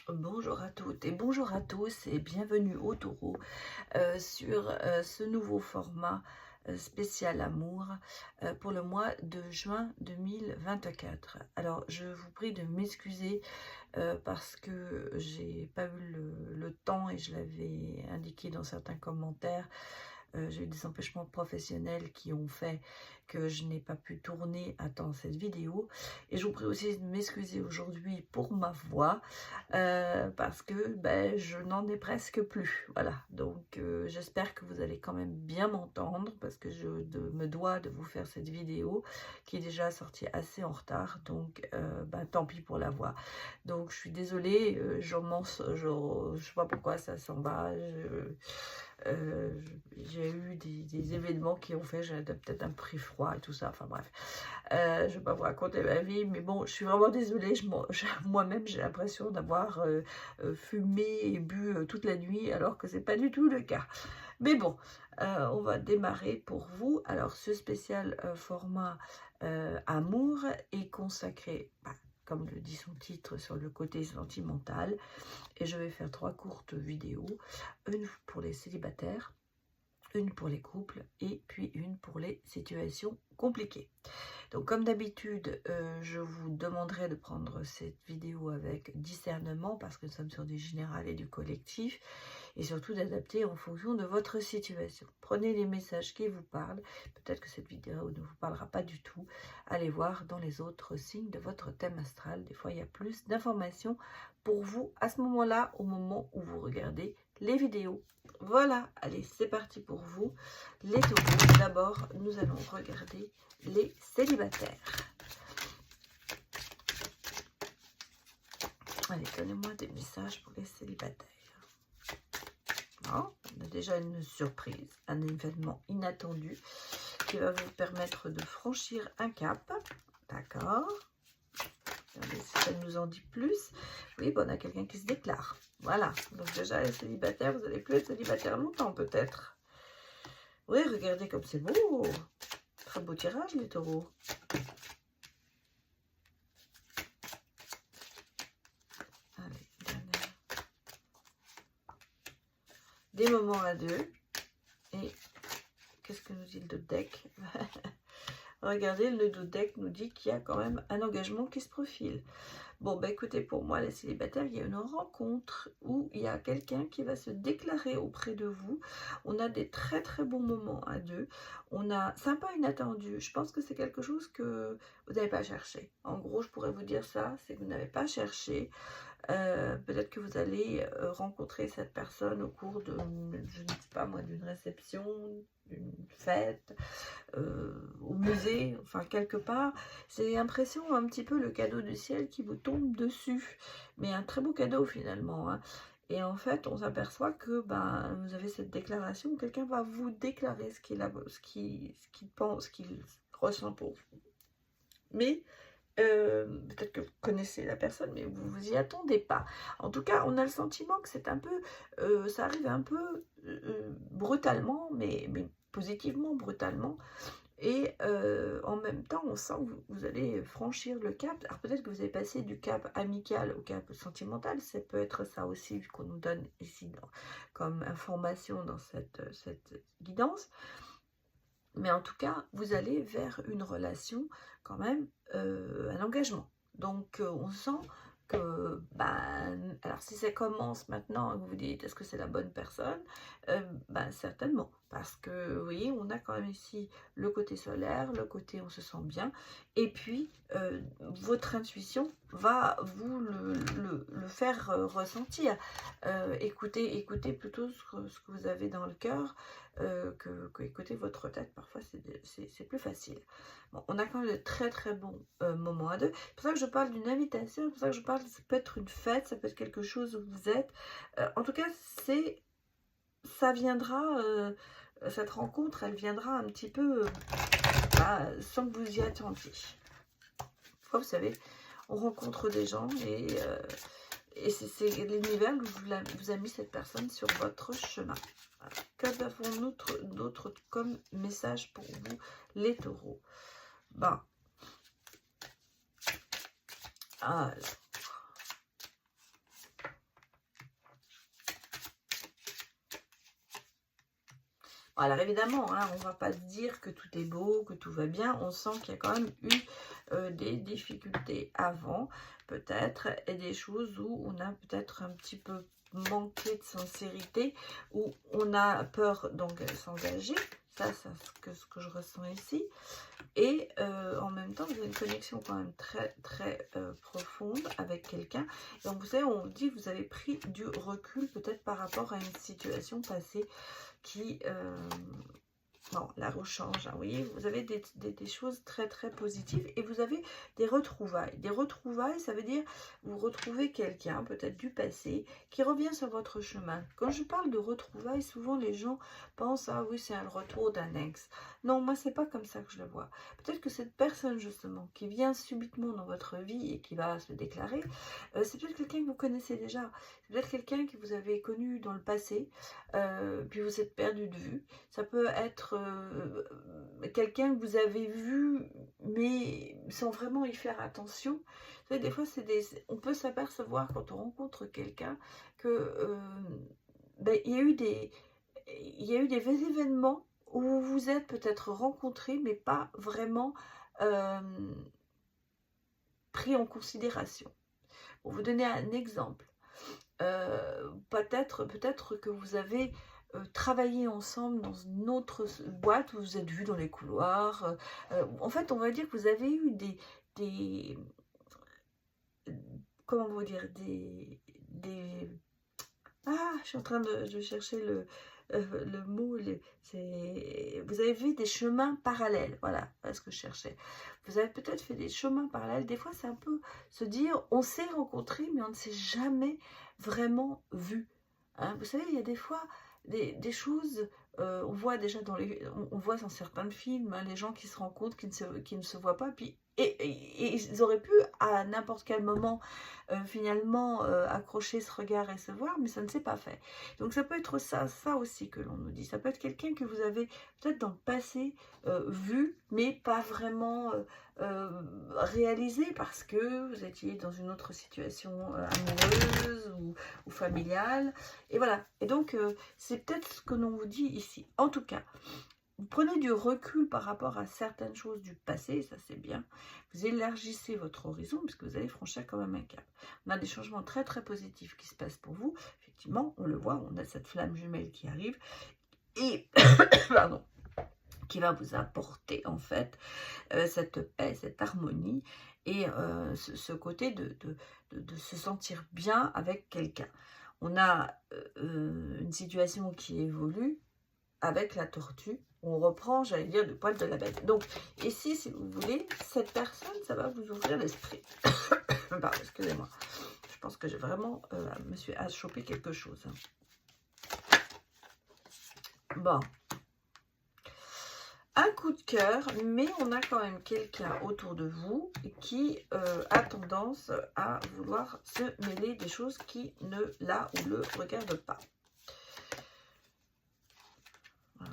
Bonjour à toutes et bonjour à tous et bienvenue au Taureau sur ce nouveau format spécial amour pour le mois de juin 2024. Alors je vous prie de m'excuser parce que j'ai pas eu le temps et je l'avais indiqué dans certains commentaires. J'ai eu des empêchements professionnels qui ont fait que je n'ai pas pu tourner à temps cette vidéo. Et je vous prie aussi de m'excuser aujourd'hui pour ma voix parce que ben, je n'en ai presque plus. Voilà, donc j'espère que vous allez quand même bien m'entendre parce que me dois de vous faire cette vidéo qui est déjà sortie assez en retard. Donc ben, tant pis pour la voix. Donc je suis désolée, je sais pas pourquoi ça s'en va. Euh, j'ai eu des événements qui ont fait, j'ai peut-être un pris froid et tout ça, enfin bref. Je ne vais pas vous raconter ma vie, mais bon, je suis vraiment désolée, moi-même j'ai l'impression d'avoir fumé et bu toute la nuit, alors que c'est pas du tout le cas. Mais bon, on va démarrer pour vous. Alors ce spécial format amour est consacré, comme le dit son titre, sur le côté sentimental. Et je vais faire 3 courtes vidéos, une pour les célibataires, une pour les couples et puis une pour les situations compliquées. Donc comme d'habitude, je vous demanderai de prendre cette vidéo avec discernement parce que nous sommes sur du général et du collectif et surtout d'adapter en fonction de votre situation. Prenez les messages qui vous parlent, peut-être que cette vidéo ne vous parlera pas du tout. Allez voir dans les autres signes de votre thème astral, des fois il y a plus d'informations pour vous à ce moment-là, au moment où vous regardez les vidéos. Voilà, allez, c'est parti pour vous. Les taureaux, d'abord, nous allons regarder les célibataires. Allez, donnez-moi des messages pour les célibataires. Oh, on a déjà une surprise, un événement inattendu qui va vous permettre de franchir un cap. D'accord. Regardez si ça nous en dit plus. Oui, bon, on a quelqu'un qui se déclare. Voilà. Donc déjà, les célibataires, vous n'allez plus être célibataire longtemps peut-être. Oui, regardez comme c'est beau. Très beau tirage, les taureaux. Allez, dernière. Des moments à deux. Et qu'est-ce que nous dit le deck? Regardez, le deck nous dit qu'il y a quand même un engagement qui se profile. Bon, bah écoutez, pour moi, les célibataires, il y a une rencontre où il y a quelqu'un qui va se déclarer auprès de vous. On a des très très bons moments à deux. C'est un peu inattendu. Je pense que c'est quelque chose que vous n'avez pas cherché. En gros, je pourrais vous dire ça, c'est que vous n'avez pas cherché. Peut-être que vous allez rencontrer cette personne au cours de, je ne sais pas moi, d'une réception, d'une fête, au musée, enfin quelque part. C'est l'impression un petit peu le cadeau du ciel qui vous tombe dessus. Mais un très beau cadeau finalement. Hein. Et en fait, on s'aperçoit que vous avez cette déclaration où quelqu'un va vous déclarer ce qu'il pense, ce qu'il ressent pour vous. Mais peut-être que vous connaissez la personne, mais vous vous y attendez pas. En tout cas, on a le sentiment que c'est un peu, ça arrive un peu brutalement, mais positivement brutalement. Et en même temps, on sent que vous allez franchir le cap. Alors peut-être que vous allez passer du cap amical au cap sentimental. Ça peut être ça aussi qu'on nous donne ici comme information dans cette guidance. Mais en tout cas, vous allez vers une relation quand même, un engagement. Donc, on sent que, alors si ça commence maintenant, vous vous dites, est-ce que c'est la bonne personne? Certainement. Parce que, vous voyez, on a quand même ici le côté solaire, le côté on se sent bien. Et puis, votre intuition va vous le faire ressentir. Écoutez plutôt ce que vous avez dans le cœur. Que écouter votre tête, parfois c'est plus facile. Bon, on a quand même de très très bons moments à deux. C'est pour ça que je parle d'une invitation, c'est pour ça que je parle, ça peut être une fête, ça peut être quelque chose où vous êtes. En tout cas, ça viendra, cette rencontre, elle viendra un petit peu sans que vous y attendiez. Vous savez, on rencontre des gens et c'est l'univers qui vous a mis cette personne sur votre chemin. Qu'avons-nous d'autre comme message pour vous, les taureaux? Alors, Alors évidemment, hein, on ne va pas se dire que tout est beau, que tout va bien. On sent qu'il y a quand même eu des difficultés avant, peut-être, et des choses où on a peut-être un petit peu manqué de sincérité, où on a peur donc s'engager. Ça, c'est ce que je ressens ici. Et en même temps, vous avez une connexion quand même très très profonde avec quelqu'un. Et donc, vous savez, on dit que vous avez pris du recul peut-être par rapport à une situation passée qui bon, la rechange, hein, vous voyez, vous avez des choses très très positives et vous avez des retrouvailles. Des retrouvailles, ça veut dire vous retrouvez quelqu'un, peut-être du passé, qui revient sur votre chemin. Quand je parle de retrouvailles, souvent les gens pensent, ah oui, c'est un retour d'un ex. Non, moi, c'est pas comme ça que je le vois. Peut-être que cette personne, justement, qui vient subitement dans votre vie et qui va se déclarer, c'est peut-être quelqu'un que vous connaissez déjà. C'est peut-être quelqu'un que vous avez connu dans le passé, puis vous êtes perdu de vue. Ça peut être quelqu'un que vous avez vu, mais sans vraiment y faire attention. Vous savez, des fois, on peut s'apercevoir quand on rencontre quelqu'un que ben, il y a eu des événements où vous vous êtes peut-être rencontrés, mais pas vraiment pris en considération. Pour vous donner un exemple, peut-être que vous avez travaillé ensemble dans une autre boîte, où vous vous êtes vus dans les couloirs. En fait, on va dire que vous avez eu des comment vous dire, ah, je suis en train de chercher le mot, vous avez vu des chemins parallèles, voilà ce que je cherchais. Vous avez peut-être fait des chemins parallèles. Des fois, c'est un peu se dire, on s'est rencontrés, mais on ne s'est jamais vraiment vu. Hein, vous savez, il y a des fois des choses, on voit déjà on voit dans certains films, hein, les gens qui se rencontrent, qui ne se voient pas, puis et ils auraient pu à n'importe quel moment finalement accrocher ce regard et se voir, mais ça ne s'est pas fait. Donc ça peut être ça aussi que l'on nous dit. Ça peut être quelqu'un que vous avez peut-être dans le passé vu, mais pas vraiment réalisé parce que vous étiez dans une autre situation amoureuse ou familiale. Et voilà. Et donc c'est peut-être ce que l'on vous dit ici. En tout cas, vous prenez du recul par rapport à certaines choses du passé, ça c'est bien. Vous élargissez votre horizon puisque vous allez franchir quand même un cap. On a des changements très très positifs qui se passent pour vous. Effectivement, on le voit, on a cette flamme jumelle qui arrive et pardon, qui va vous apporter en fait cette paix, cette harmonie et ce côté de se sentir bien avec quelqu'un. On a une situation qui évolue avec la tortue. On reprend, j'allais dire, le poil de la bête. Donc, ici, si vous voulez, cette personne, ça va vous ouvrir l'esprit. Pardon, excusez-moi. Je pense que j'ai vraiment, me suis chopé quelque chose. Bon. Un coup de cœur, mais on a quand même quelqu'un autour de vous qui a tendance à vouloir se mêler des choses qui ne la ou le regardent pas.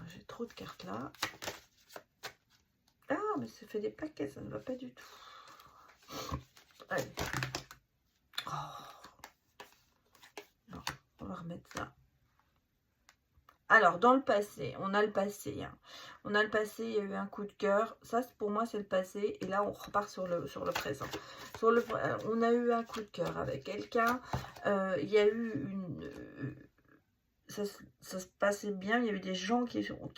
J'ai trop de cartes là. Ah, mais ça fait des paquets, ça ne va pas du tout. Allez. Oh. Non, on va remettre ça. Alors, dans le passé, on a le passé. Hein. On a le passé, il y a eu un coup de cœur. Ça, pour moi, c'est le passé. Et là, on repart sur le présent. On a eu un coup de cœur avec quelqu'un. Il y a eu une... ça se passait bien. Il y a eu des gens qui sont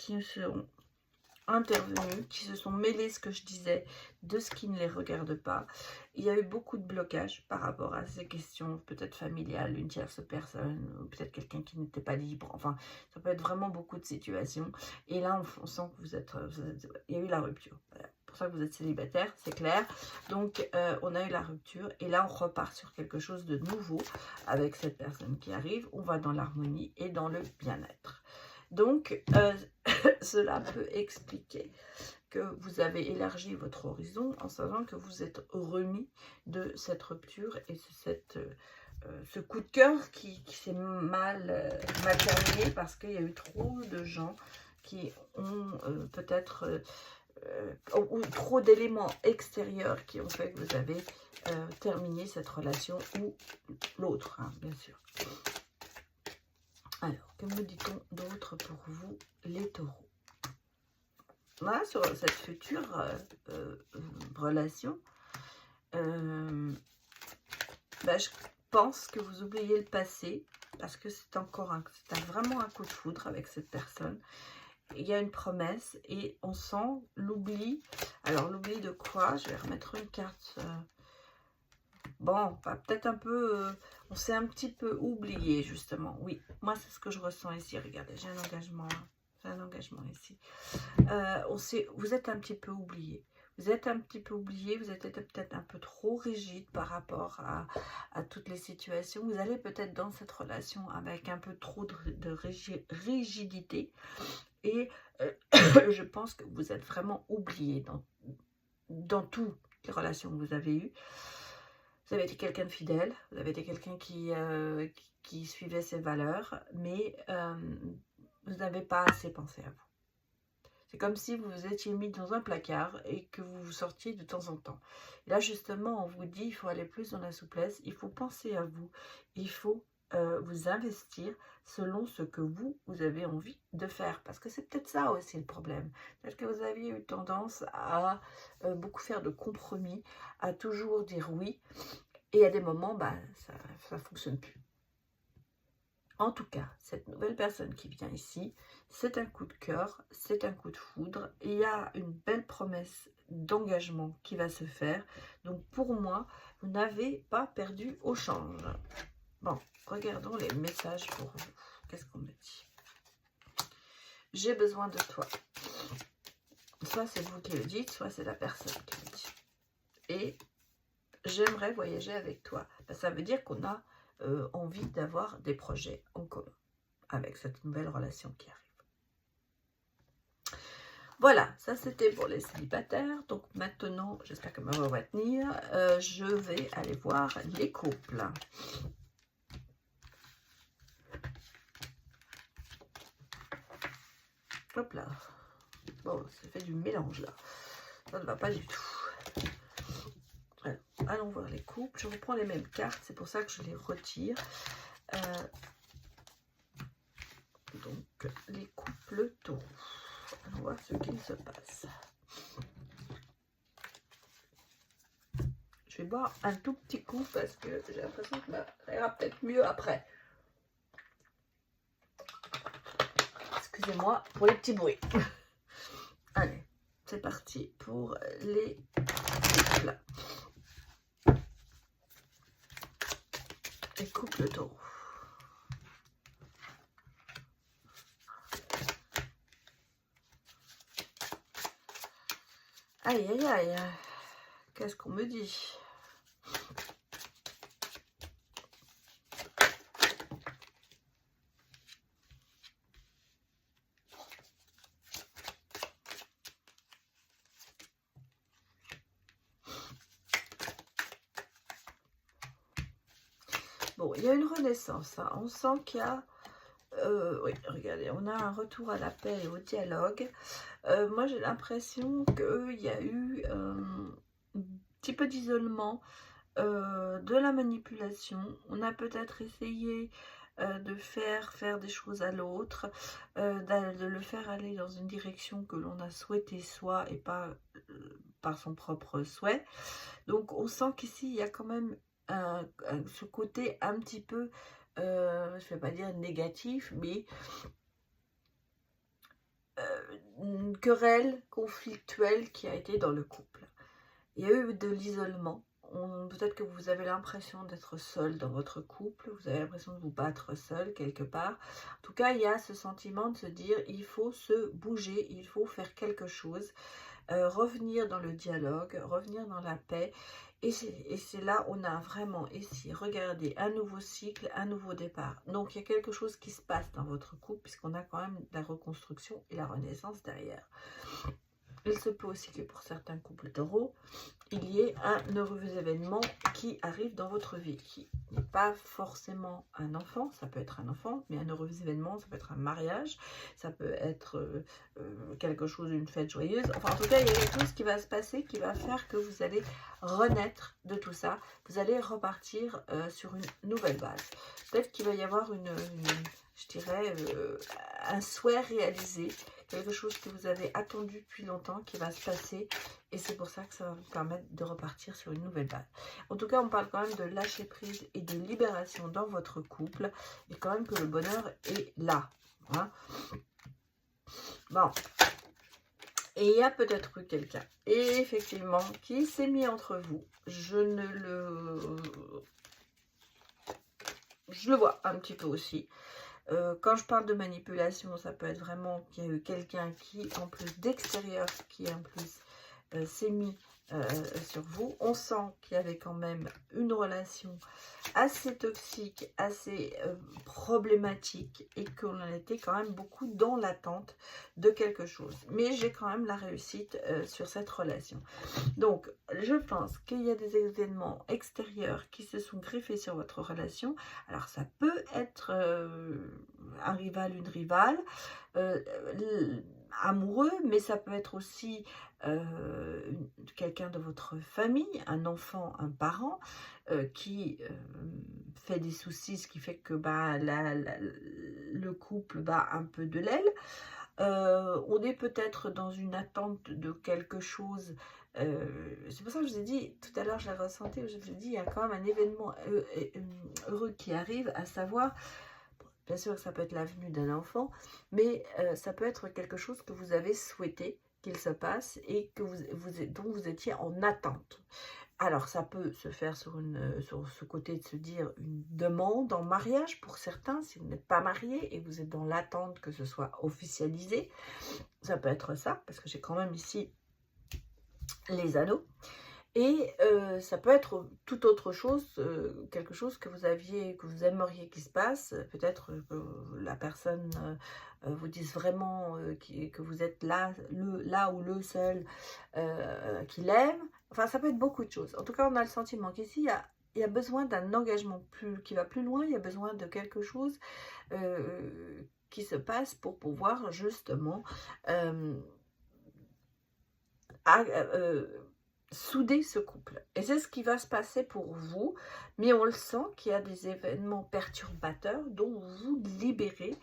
intervenus, qui se sont mêlés, ce que je disais, de ce qui ne les regarde pas. Il y a eu beaucoup de blocages par rapport à ces questions, peut-être familiales, une tierce personne, peut-être quelqu'un qui n'était pas libre. Enfin, ça peut être vraiment beaucoup de situations. Et là, on sent que vous êtes il y a eu la rupture. Voilà. Pour ça que vous êtes célibataire, c'est clair. Donc, on a eu la rupture. Et là, on repart sur quelque chose de nouveau avec cette personne qui arrive. On va dans l'harmonie et dans le bien-être. Donc, cela peut expliquer que vous avez élargi votre horizon en sachant que vous êtes remis de cette rupture et ce coup de cœur qui s'est mal terminé parce qu'il y a eu trop de gens qui ont peut-être ou trop d'éléments extérieurs qui ont fait que vous avez terminé cette relation ou l'autre, hein, bien sûr. Alors, que me dit-on d'autre pour vous, les taureaux? Voilà, sur cette future relation, je pense que vous oubliez le passé, parce que c'est vraiment un coup de foudre avec cette personne. Il y a une promesse et on sent l'oubli. Alors, l'oubli de quoi? Je vais remettre une carte. Bon, peut-être un peu... on s'est un petit peu oublié, justement. Oui, moi, c'est ce que je ressens ici. Regardez, j'ai un engagement. J'ai un engagement ici. Vous êtes un petit peu oublié. Vous êtes un petit peu oublié. Vous êtes peut-être un peu trop rigide par rapport à toutes les situations. Vous allez peut-être dans cette relation avec un peu trop de rigidité. Et je pense que vous êtes vraiment oublié dans toutes les relations que vous avez eues. Vous avez été quelqu'un de fidèle, vous avez été quelqu'un qui suivait ses valeurs, mais vous n'avez pas assez pensé à vous. C'est comme si vous vous étiez mis dans un placard et que vous vous sortiez de temps en temps. Et là, justement, on vous dit, il faut aller plus dans la souplesse, il faut penser à vous, il faut vous investir selon ce que vous avez envie de faire. Parce que c'est peut-être ça aussi le problème. Peut-être que vous aviez eu tendance à beaucoup faire de compromis, à toujours dire oui. Et à des moments, ça ne fonctionne plus. En tout cas, cette nouvelle personne qui vient ici, c'est un coup de cœur, c'est un coup de foudre. Il y a une belle promesse d'engagement qui va se faire. Donc pour moi, vous n'avez pas perdu au change. Bon, regardons les messages pour vous. Qu'est-ce qu'on me dit? J'ai besoin de toi. Soit c'est vous qui le dites, soit c'est la personne qui le dit. Et j'aimerais voyager avec toi. Ça veut dire qu'on a envie d'avoir des projets en commun avec cette nouvelle relation qui arrive. Voilà, ça c'était pour les célibataires. Donc maintenant, j'espère que ma voix va tenir. Je vais aller voir les couples. Hop là. Bon, ça fait du mélange là. Ça ne va pas du tout. Alors, allons voir les couples. Je reprends les mêmes cartes, c'est pour ça que je les retire. Donc, les couples taureaux. Allons voir ce qu'il se passe. Je vais boire un tout petit coup parce que j'ai l'impression que ça ira peut-être mieux après. Excusez-moi pour les petits bruits. Allez, c'est parti pour les couples. Les couples taureaux. Aïe, aïe, aïe. Qu'est-ce qu'on me dit? Bon, il y a une renaissance. Hein. On sent qu'il y a... oui, regardez, on a un retour à la paix et au dialogue. Moi, j'ai l'impression qu'il y a eu un petit peu d'isolement, de la manipulation. On a peut-être essayé de faire des choses à l'autre, de le faire aller dans une direction que l'on a souhaité soi et pas par son propre souhait. Donc, on sent qu'ici, il y a quand même ce côté un petit peu, je ne vais pas dire négatif, mais une querelle conflictuelle qui a été dans le couple. Il y a eu de l'isolement. Peut-être que vous avez l'impression d'être seul dans votre couple, vous avez l'impression de vous battre seul quelque part. En tout cas, il y a ce sentiment de se dire, il faut se bouger, il faut faire quelque chose, revenir dans le dialogue, revenir dans la paix. Et c'est là, on a vraiment ici, regardez, un nouveau cycle, un nouveau départ. Donc, il y a quelque chose qui se passe dans votre couple, puisqu'on a quand même la reconstruction et la renaissance derrière. Il se peut aussi que pour certains couples taureaux, il y ait un heureux événement qui arrive dans votre vie, qui n'est pas forcément un enfant, ça peut être un enfant, mais un heureux événement, ça peut être un mariage, ça peut être quelque chose, une fête joyeuse. Enfin, en tout cas, il y a quelque chose qui va se passer, qui va faire que vous allez renaître de tout ça, vous allez repartir sur une nouvelle base. Peut-être qu'il va y avoir je dirais, un souhait réalisé, quelque chose que vous avez attendu depuis longtemps qui va se passer. Et c'est pour ça que ça va vous permettre de repartir sur une nouvelle base. En tout cas, on parle quand même de lâcher prise et de libération dans votre couple. Et quand même que le bonheur est là. Hein. Bon. Et il y a peut-être eu quelqu'un, et effectivement, qui s'est mis entre vous. Je le vois un petit peu aussi. Quand je parle de manipulation, ça peut être vraiment qu'il y a eu quelqu'un qui, en plus d'extérieur, qui en plus s'est mis sur vous. On sent qu'il y avait quand même une relation assez toxique, assez problématique, et qu'on en était quand même beaucoup dans l'attente de quelque chose. Mais j'ai quand même la réussite sur cette relation. Donc, je pense qu'il y a des événements extérieurs qui se sont greffés sur votre relation. Alors, ça peut être un rival, une rivale, amoureux, mais ça peut être aussi quelqu'un de votre famille, un enfant, un parent, qui fait des soucis, ce qui fait que bah, le couple bat un peu de l'aile. On est peut-être dans une attente de quelque chose. C'est pour ça que je vous ai dit, tout à l'heure je l'ai ressenti, je vous ai dit, il y a quand même un événement heureux qui arrive, à savoir, bien sûr que ça peut être la venue d'un enfant, mais ça peut être quelque chose que vous avez souhaité qu'il se passe et que dont vous étiez en attente. Alors, ça peut se faire sur ce côté de se dire une demande en mariage pour certains, si vous n'êtes pas marié et vous êtes dans l'attente que ce soit officialisé. Ça peut être ça, parce que j'ai quand même ici les anneaux. Et ça peut être toute autre chose, quelque chose que vous aimeriez qu'il se passe. Peut-être que la personne vous dise vraiment que vous êtes là ou le seul qu'il aime. Enfin, ça peut être beaucoup de choses. En tout cas, on a le sentiment qu'ici, il y a besoin d'un engagement qui va plus loin. Il y a besoin de quelque chose qui se passe pour pouvoir justement souder ce couple. Et c'est ce qui va se passer pour vous, mais on le sent qu'il y a des événements perturbateurs dont vous vous libérez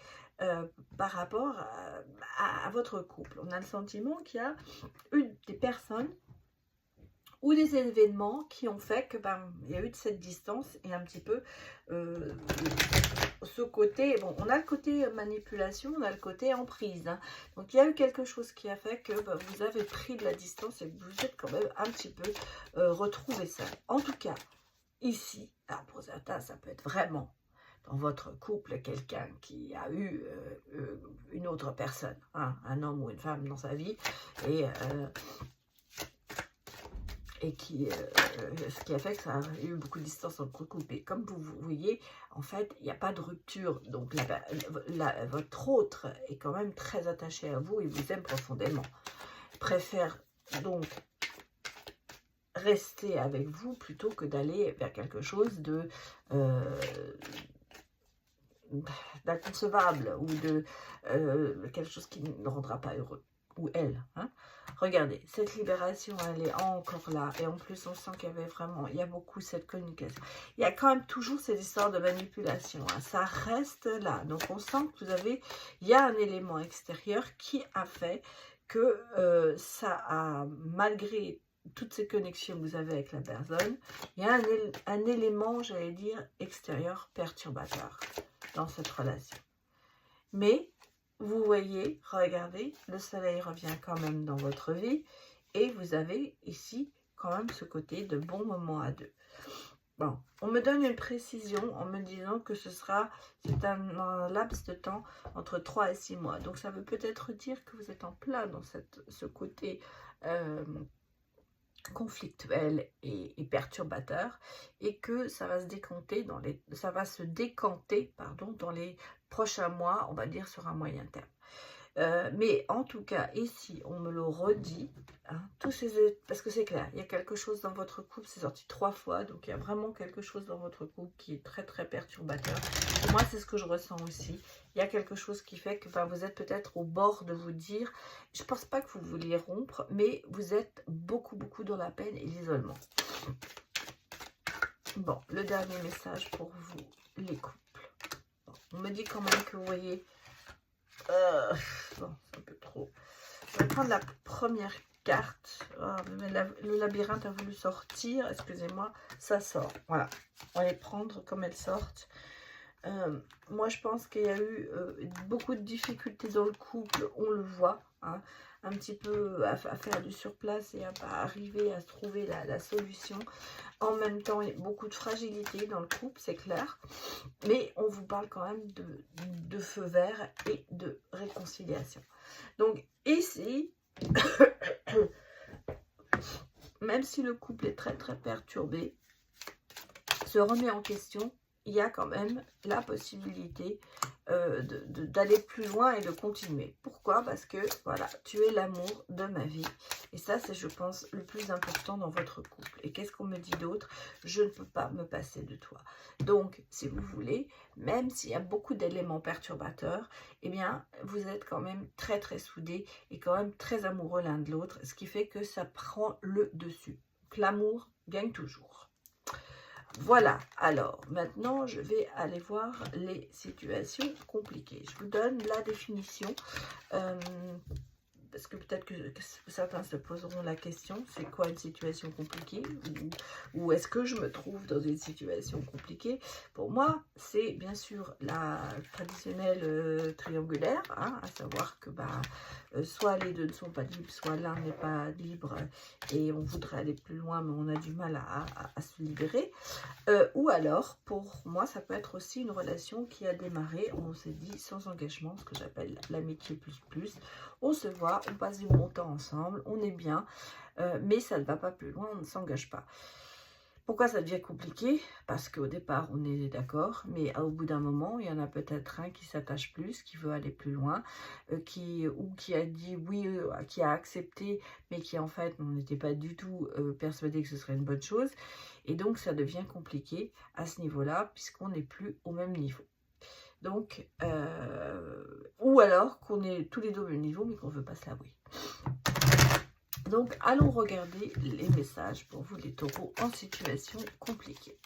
par rapport à votre couple. On a le sentiment qu'il y a des personnes ou des événements qui ont fait que il y a eu de cette distance et un petit peu ce côté, bon, on a le côté manipulation, on a le côté emprise, hein. Donc il y a eu quelque chose qui a fait que vous avez pris de la distance et que vous êtes quand même un petit peu retrouvé ça. En tout cas, ici, alors pour certains, ça peut être vraiment dans votre couple quelqu'un qui a eu une autre personne, hein, un homme ou une femme dans sa vie, et ce qui a fait que ça a eu beaucoup de distance entre couple. Et comme vous voyez, en fait, il n'y a pas de rupture. Donc, votre autre est quand même très attaché à vous et vous aime profondément. Préfère donc rester avec vous plutôt que d'aller vers quelque chose d'inconcevable ou de quelque chose qui ne rendra pas heureux. Ou elle, hein. Regardez, cette libération, elle est encore là. Et en plus, on sent qu'il y avait vraiment, il y a beaucoup cette communication. Il y a quand même toujours cette histoire de manipulation, hein. Ça reste là. Donc, on sent que il y a un élément extérieur qui a fait que ça a, malgré toutes ces connexions que vous avez avec la personne, il y a un élément, j'allais dire, extérieur perturbateur dans cette relation. Mais vous voyez, regardez, le soleil revient quand même dans votre vie et vous avez ici quand même ce côté de bons moments à deux. Bon, on me donne une précision en me disant que c'est un laps de temps entre 3 et 6 mois. Donc ça veut peut-être dire que vous êtes en plein dans ce côté conflictuel et perturbateur, et que ça va se décanter dans les prochains mois, on va dire sur un moyen terme. Mais en tout cas, ici, on me le redit, hein, parce que c'est clair, il y a quelque chose dans votre couple, c'est sorti 3 fois, donc il y a vraiment quelque chose dans votre couple qui est très très perturbateur. Et moi, c'est ce que je ressens aussi. Il y a quelque chose qui fait que vous êtes peut-être au bord de vous dire, je ne pense pas que vous vouliez rompre, mais vous êtes beaucoup dans la peine et l'isolement. Bon, le dernier message pour vous, les couples. Bon, on me me dit quand même que vous voyez... bon, c'est un peu trop. Je vais prendre la première carte. Oh, mais le labyrinthe a voulu sortir. Excusez-moi, ça sort. Voilà. On va les prendre comme elles sortent. Moi, je pense qu'il y a eu beaucoup de difficultés dans le couple. On le voit. Hein, un petit peu à faire du surplace et à pas arriver à trouver la solution. En même temps, il y a beaucoup de fragilité dans le couple, c'est clair. Mais on vous parle quand même de feu vert et de réconciliation. Donc ici, même si le couple est très très perturbé, se remet en question, il y a quand même la possibilité d'aller plus loin et de continuer. Pourquoi? Parce que, voilà, tu es l'amour de ma vie. Et ça, c'est, je pense, le plus important dans votre couple. Et qu'est-ce qu'on me dit d'autre? Je ne peux pas me passer de toi. Donc, si vous voulez, même s'il y a beaucoup d'éléments perturbateurs, eh bien, vous êtes quand même très, très soudés et quand même très amoureux l'un de l'autre, ce qui fait que ça prend le dessus. L'amour gagne toujours. Voilà, alors maintenant je vais aller voir les situations compliquées. Je vous donne la définition, parce que peut-être que certains se poseront la question, c'est quoi une situation compliquée? Ou est-ce que je me trouve dans une situation compliquée? Pour moi, c'est bien sûr la traditionnelle triangulaire, hein, à savoir que soit les deux ne sont pas libres, soit l'un n'est pas libre et on voudrait aller plus loin, mais on a du mal à se libérer. Ou alors, pour moi, ça peut être aussi une relation qui a démarré, on s'est dit, sans engagement, ce que j'appelle l'amitié plus. On se voit, on passe du bon temps ensemble, on est bien, mais ça ne va pas plus loin, on ne s'engage pas. Pourquoi ça devient compliqué? Parce qu'au départ, on est d'accord, mais au bout d'un moment, il y en a peut-être un qui s'attache plus, qui veut aller plus loin, qui a dit oui, qui a accepté, mais qui en fait n'était pas du tout persuadé que ce serait une bonne chose. Et donc, ça devient compliqué à ce niveau-là, puisqu'on n'est plus au même niveau. Donc, ou alors qu'on est tous les deux au même niveau, mais qu'on ne veut pas se l'avouer. Donc, allons regarder les messages pour vous, les taureaux, en situation compliquée.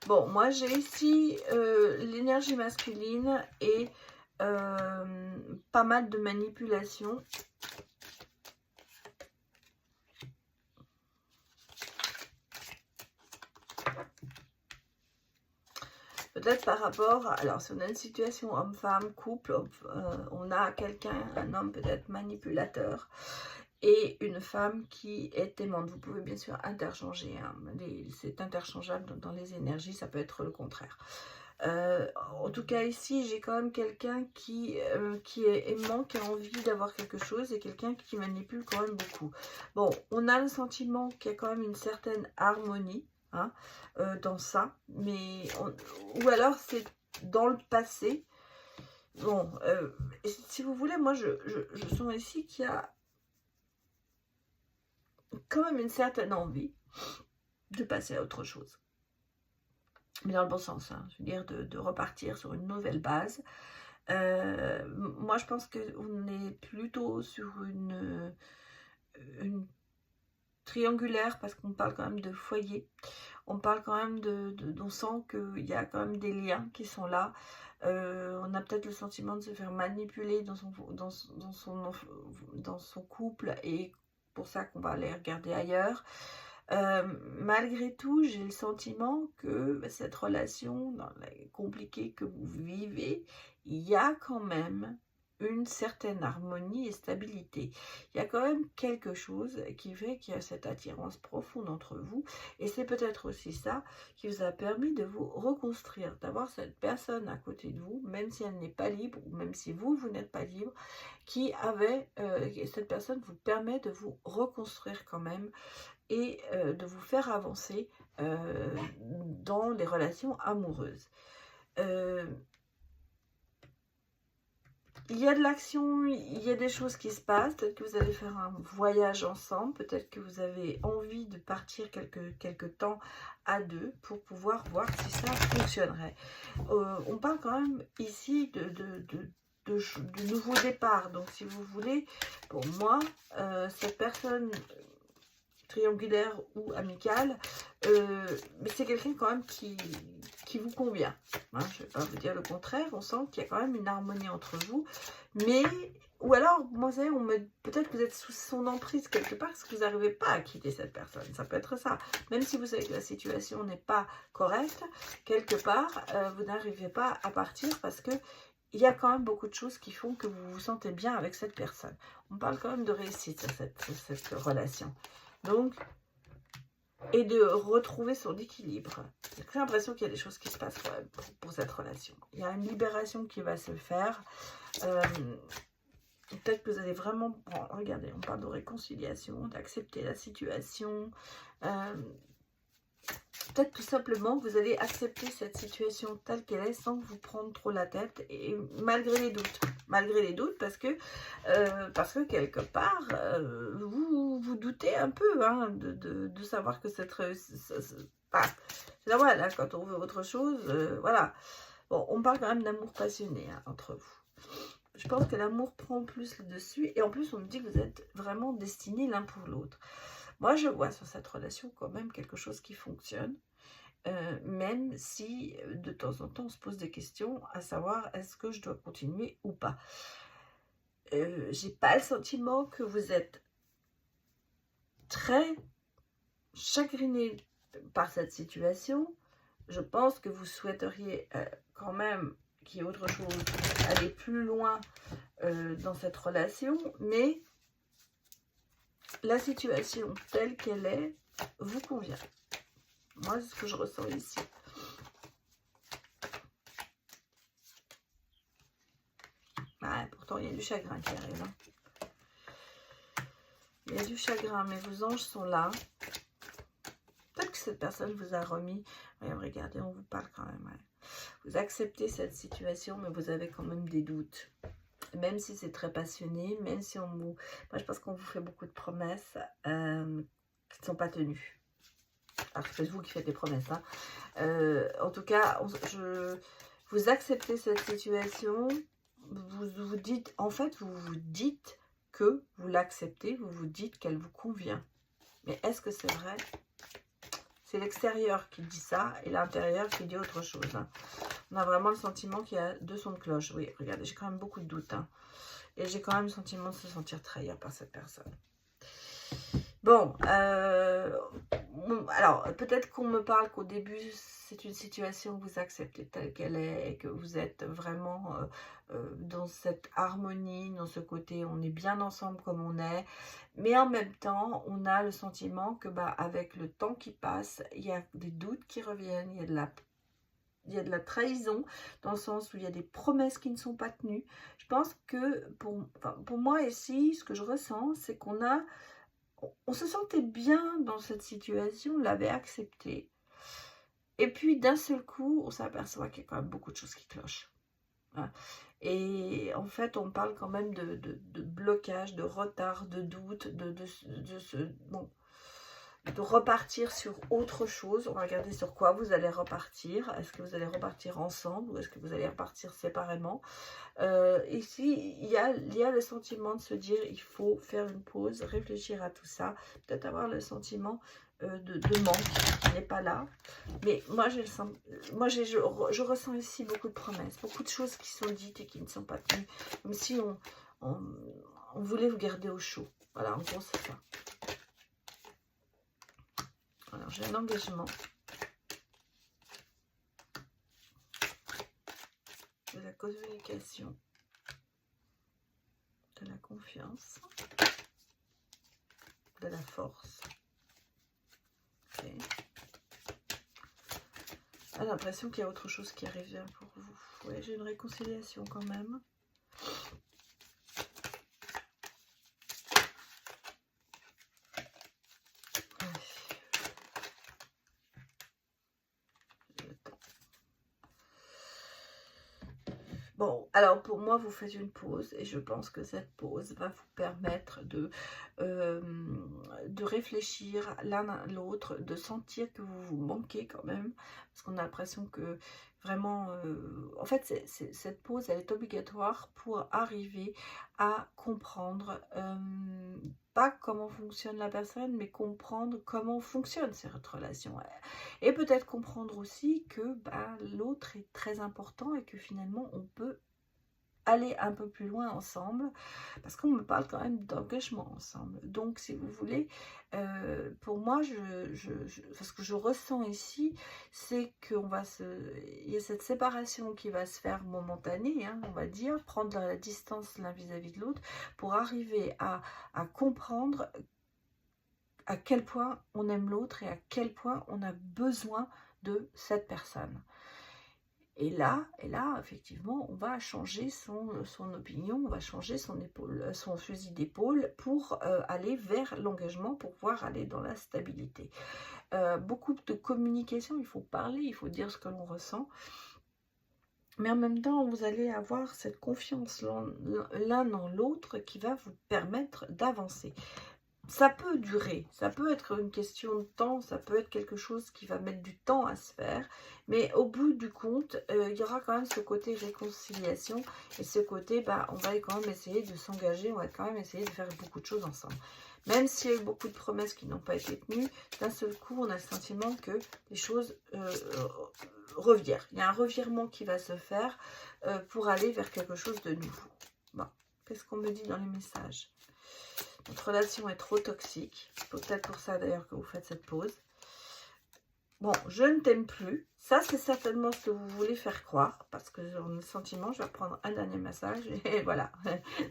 Bon, moi, j'ai ici l'énergie masculine et pas mal de manipulation. Peut-être par rapport, alors si on a une situation homme-femme, couple, on a quelqu'un, un homme peut-être manipulateur et une femme qui est aimante. Vous pouvez bien sûr interchanger, hein, c'est interchangeable dans les énergies, ça peut être le contraire. En tout cas ici, j'ai quand même quelqu'un qui est aimant, qui a envie d'avoir quelque chose et quelqu'un qui manipule quand même beaucoup. Bon, on a le sentiment qu'il y a quand même une certaine harmonie. Hein, dans ça, mais ou alors c'est dans le passé. Bon, si vous voulez, moi je sens ici qu'il y a quand même une certaine envie de passer à autre chose, mais dans le bon sens, hein, je veux dire de repartir sur une nouvelle base. Moi je pense qu'on est plutôt sur une triangulaire, parce qu'on parle quand même de foyer, on parle quand même on sent qu'il y a quand même des liens qui sont là. On a peut-être le sentiment de se faire manipuler dans son couple, et pour ça qu'on va aller regarder ailleurs. Malgré tout, j'ai le sentiment que cette relation compliquée que vous vivez, il y a quand même une certaine harmonie et stabilité. Il y a quand même quelque chose qui fait qu'il y a cette attirance profonde entre vous, et c'est peut-être aussi ça qui vous a permis de vous reconstruire, d'avoir cette personne à côté de vous, même si elle n'est pas libre, ou même si vous n'êtes pas libre, cette personne vous permet de vous reconstruire quand même, et de vous faire avancer dans les relations amoureuses. Il y a de l'action, il y a des choses qui se passent. Peut-être que vous allez faire un voyage ensemble. Peut-être que vous avez envie de partir quelque temps à deux pour pouvoir voir si ça fonctionnerait. On parle quand même ici de nouveaux départs. Donc, si vous voulez, pour moi, cette personne triangulaire ou amicale, mais c'est quelqu'un quand même qui vous convient. Hein, je ne vais pas vous dire le contraire, on sent qu'il y a quand même une harmonie entre vous, mais, ou alors, moi, vous savez, peut-être que vous êtes sous son emprise quelque part, parce que vous n'arrivez pas à quitter cette personne, ça peut être ça. Même si vous savez que la situation n'est pas correcte, quelque part, vous n'arrivez pas à partir parce que il y a quand même beaucoup de choses qui font que vous vous sentez bien avec cette personne. On parle quand même de réussite à cette relation. Donc, et de retrouver son équilibre. J'ai l'impression qu'il y a des choses qui se passent quand même pour cette relation. Il y a une libération qui va se faire. Peut-être que vous allez vraiment... Bon, regardez, on parle de réconciliation, d'accepter la situation. Peut-être tout simplement vous allez accepter cette situation telle qu'elle est sans vous prendre trop la tête et malgré les doutes. Malgré les doutes parce que quelque part vous doutez un peu hein, de savoir que cette... c'est normal hein, quand on veut autre chose, voilà. Bon, on parle quand même d'amour passionné hein, entre vous. Je pense que l'amour prend plus le dessus et en plus on me dit que vous êtes vraiment destinés l'un pour l'autre. Moi, je vois sur cette relation quand même quelque chose qui fonctionne, même si de temps en temps, on se pose des questions, à savoir, est-ce que je dois continuer ou pas. J'ai pas le sentiment que vous êtes très chagriné par cette situation. Je pense que vous souhaiteriez quand même qu'il y ait autre chose, aller plus loin dans cette relation, mais la situation telle qu'elle est vous convient. Moi, c'est ce que je ressens ici. Ouais, pourtant, il y a du chagrin qui arrive. Hein. Il y a du chagrin, mais vos anges sont là. Peut-être que cette personne vous a remis. Ouais, regardez, on vous parle quand même. Ouais. Vous acceptez cette situation, mais vous avez quand même des doutes. Même si c'est très passionné, même si on vous... Moi, je pense qu'on vous fait beaucoup de promesses qui ne sont pas tenues. Alors, c'est vous qui faites des promesses. Hein. En tout cas, vous acceptez cette situation. Vous dites, en fait, vous vous dites que vous l'acceptez. Vous vous dites qu'elle vous convient. Mais est-ce que c'est vrai? C'est l'extérieur qui dit ça et l'intérieur qui dit autre chose. Hein. On a vraiment le sentiment qu'il y a deux sons de cloche. Oui, regardez, j'ai quand même beaucoup de doutes. Hein. Et j'ai quand même le sentiment de se sentir trahi par cette personne. Bon, alors peut-être qu'on me parle qu'au début c'est une situation que vous acceptez telle qu'elle est et que vous êtes vraiment dans cette harmonie, dans ce côté on est bien ensemble comme on est, mais en même temps on a le sentiment que avec le temps qui passe, il y a des doutes qui reviennent, il y a de la trahison dans le sens où il y a des promesses qui ne sont pas tenues. Je pense que pour moi ici, ce que je ressens, c'est on se sentait bien dans cette situation, on l'avait accepté. Et puis d'un seul coup, on s'aperçoit qu'il y a quand même beaucoup de choses qui clochent. Hein. Et en fait, on parle quand même de blocage, de retard, de doute, de repartir sur autre chose. On va regarder sur quoi vous allez repartir. Est-ce que vous allez repartir ensemble ou est-ce que vous allez repartir séparément? Ici, il y a le sentiment de se dire il faut faire une pause, réfléchir à tout ça, peut-être avoir le sentiment de manque qui n'est pas là. Mais moi, je ressens ici beaucoup de promesses, beaucoup de choses qui sont dites et qui ne sont pas tenues, comme si on voulait vous garder au chaud. Voilà, en gros, c'est ça. Alors, j'ai un engagement. De la communication. De la confiance. De la force. Ok. J'ai l'impression qu'il y a autre chose qui arrive bien pour vous. Ouais, j'ai une réconciliation quand même. Bon, alors pour moi, vous faites une pause et je pense que cette pause va vous permettre de réfléchir l'un à l'autre, de sentir que vous vous manquez quand même, parce qu'on a l'impression que vraiment, en fait, cette pause, elle est obligatoire pour arriver à comprendre, pas comment fonctionne la personne, mais comprendre comment fonctionne cette relation. Et peut-être comprendre aussi que bah, l'autre est très important et que finalement on peut aller un peu plus loin ensemble, parce qu'on me parle quand même d'engagement ensemble. Donc si vous voulez, pour moi, ce que je ressens ici, c'est il y a cette séparation qui va se faire momentanée, hein, on va dire, prendre la distance l'un vis-à-vis de l'autre, pour arriver à comprendre à quel point on aime l'autre et à quel point on a besoin de cette personne. Et là, effectivement, on va changer son opinion, on va changer son fusil d'épaule pour aller vers l'engagement, pour pouvoir aller dans la stabilité. Beaucoup de communication, il faut parler, il faut dire ce que l'on ressent. Mais en même temps, vous allez avoir cette confiance l'un dans l'autre qui va vous permettre d'avancer. Ça peut durer, ça peut être une question de temps, ça peut être quelque chose qui va mettre du temps à se faire, mais au bout du compte, il y aura quand même ce côté réconciliation, et ce côté, bah, on va quand même essayer de s'engager, on va quand même essayer de faire beaucoup de choses ensemble. Même s'il y a eu beaucoup de promesses qui n'ont pas été tenues, d'un seul coup, on a le sentiment que les choses revirent. Il y a un revirement qui va se faire pour aller vers quelque chose de nouveau. Bon, qu'est-ce qu'on me dit dans les messages ? Notre relation est trop toxique. C'est peut-être pour ça d'ailleurs que vous faites cette pause. Bon, je ne t'aime plus. Ça, c'est certainement ce que vous voulez faire croire. Parce que dans le sentiment, je vais reprendre un dernier massage. Et voilà,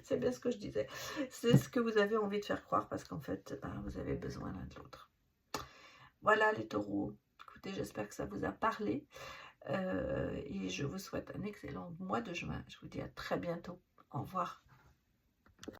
c'est bien ce que je disais. C'est ce que vous avez envie de faire croire. Parce qu'en fait, ben, vous avez besoin l'un de l'autre. Voilà les taureaux. Écoutez, j'espère que ça vous a parlé. Et je vous souhaite un excellent mois de juin. Je vous dis à très bientôt. Au revoir.